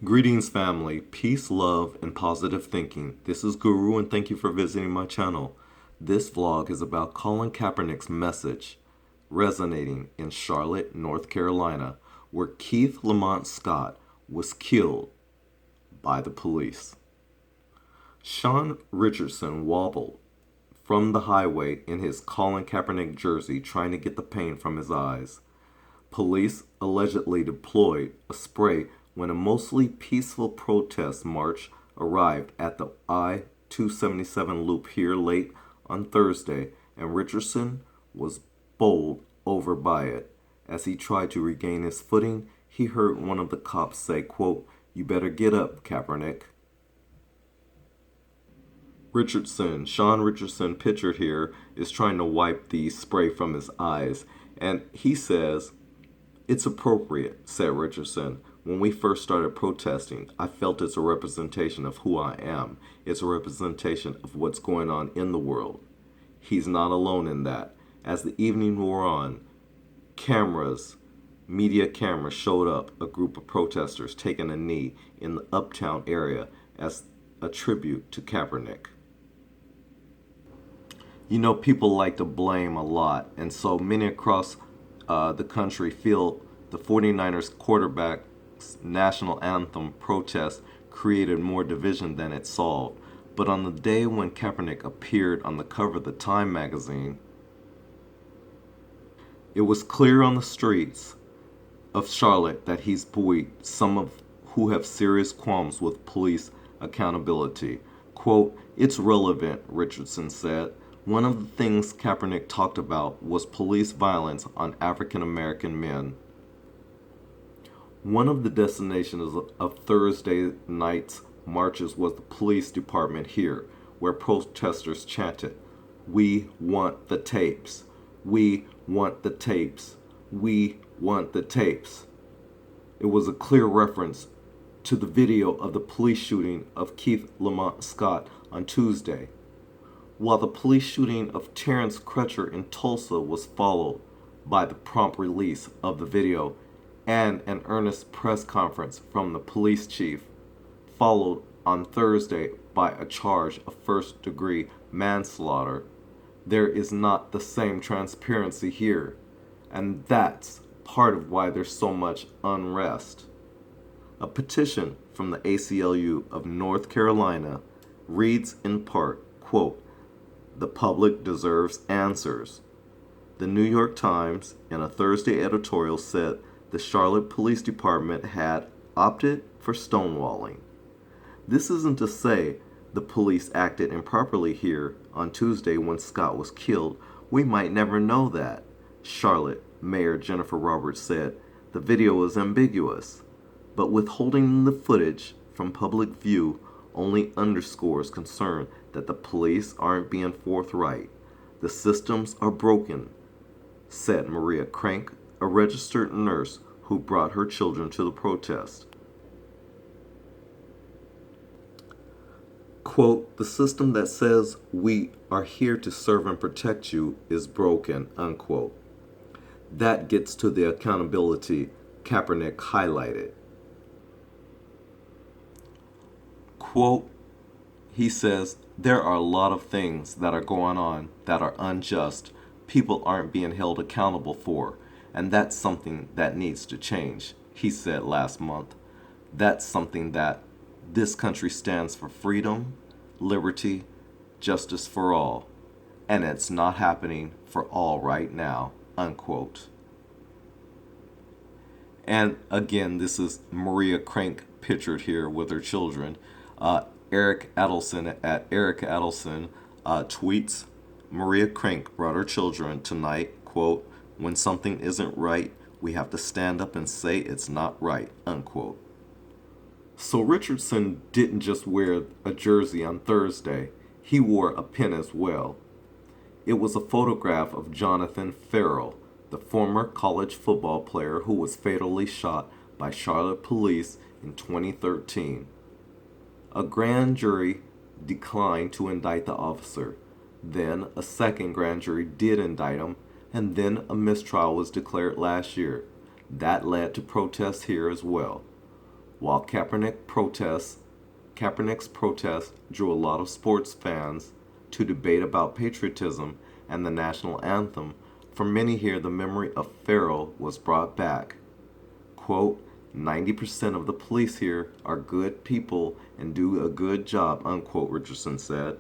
Greetings, family. Peace, love, and positive thinking. This is Guru, and thank you for visiting my channel. This vlog is about Colin Kaepernick's message resonating in Charlotte, North Carolina, where Keith Lamont Scott was killed by the police. Sean Richardson wobbled from the highway in his Colin Kaepernick jersey, trying to get the pain from his eyes. Police allegedly deployed a spray when a mostly peaceful protest march arrived at the I-277 loop here late on Thursday, and Richardson was bowled over by it. As he tried to regain his footing, he heard one of the cops say, quote, "You better get up, Kaepernick." Sean Richardson, pictured here, is trying to wipe the spray from his eyes, and he says, "It's appropriate," said Richardson. "When we first started protesting, I felt it's a representation of who I am. It's a representation of what's going on in the world." He's not alone in that. As the evening wore on, media cameras showed up a group of protesters taking a knee in the Uptown area as a tribute to Kaepernick. You know, people like to blame a lot, and so many across the country feel the 49ers quarterback's national anthem protest created more division than it solved. But on the day when Kaepernick appeared on the cover of the Time magazine, it was clear on the streets of Charlotte that he's buoyed some of who have serious qualms with police accountability. Quote, "It's relevant," Richardson said. "One of the things Kaepernick talked about was police violence on African American men." One of the destinations of Thursday night's marches was the police department here, where protesters chanted, "We want the tapes. We want the tapes. We want the tapes." It was a clear reference to the video of the police shooting of Keith Lamont Scott on Tuesday, while the police shooting of Terrence Crutcher in Tulsa was followed by the prompt release of the video and an earnest press conference from the police chief, followed on Thursday by a charge of first-degree manslaughter. There is not the same transparency here, and that's part of why there's so much unrest. A petition from the ACLU of North Carolina reads in part, quote, "The public deserves answers." The New York Times, in a Thursday editorial, said the Charlotte Police Department had opted for stonewalling. This isn't to say the police acted improperly here on Tuesday when Scott was killed. We might never know that. Charlotte Mayor Jennifer Roberts said the video is ambiguous, but withholding the footage from public view only underscores concern that the police aren't being forthright. "The systems are broken," said Maria Crank, a registered nurse who brought her children to the protest. Quote, "The system that says we are here to serve and protect you is broken," unquote. That gets to the accountability Kaepernick highlighted. Quote, he says, "There are a lot of things that are going on that are unjust, people aren't being held accountable for, and that's something that needs to change," he said last month. "That's something that this country stands for: freedom, liberty, justice for all, and it's not happening for all right now," unquote. And again, this is Maria Crank pictured here with her children. Eric Adelson at Eric Adelson tweets, "Maria Crank brought her children tonight, quote, when something isn't right, we have to stand up and say it's not right," unquote. So Richardson didn't just wear a jersey on Thursday, he wore a pin as well. It was a photograph of Jonathan Ferrell, the former college football player who was fatally shot by Charlotte police in 2013. A grand jury declined to indict the officer. Then a second grand jury did indict him, and then a mistrial was declared last year. That led to protests here as well. While Kaepernick's protest drew a lot of sports fans to debate about patriotism and the national anthem, for many here the memory of Ferrell was brought back. Quote, 90% of the police here are good people and do a good job, unquote, Richardson said.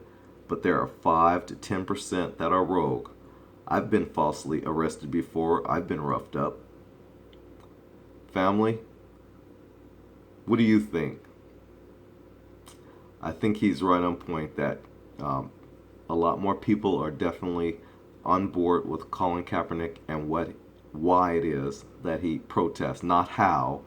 But there are 5 to 10% that are rogue. I've been falsely arrested before. I've been roughed up. Family, what do you think? I think he's right on point that a lot more people are definitely on board with Colin Kaepernick and why it is that he protests, not how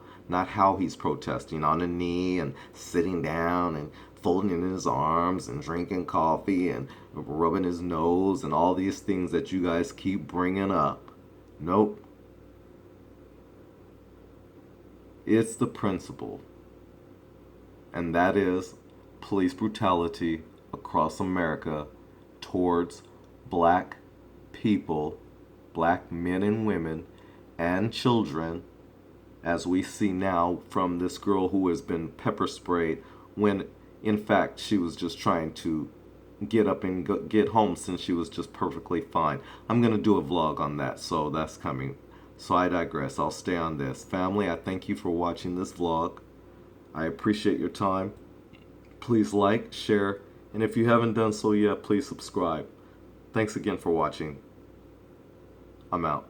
he's protesting, on a knee and sitting down and folding in his arms and drinking coffee and rubbing his nose and all these things that you guys keep bringing up. Nope. It's the principle, and that is police brutality across America towards black people, black men and women, and children, as we see now from this girl who has been pepper sprayed when in fact she was just trying to get up and get home since she was just perfectly fine. I'm going to do a vlog on that, so that's coming. So I digress. I'll stay on this. Family, I thank you for watching this vlog. I appreciate your time. Please like, share, and if you haven't done so yet, please subscribe. Thanks again for watching. I'm out.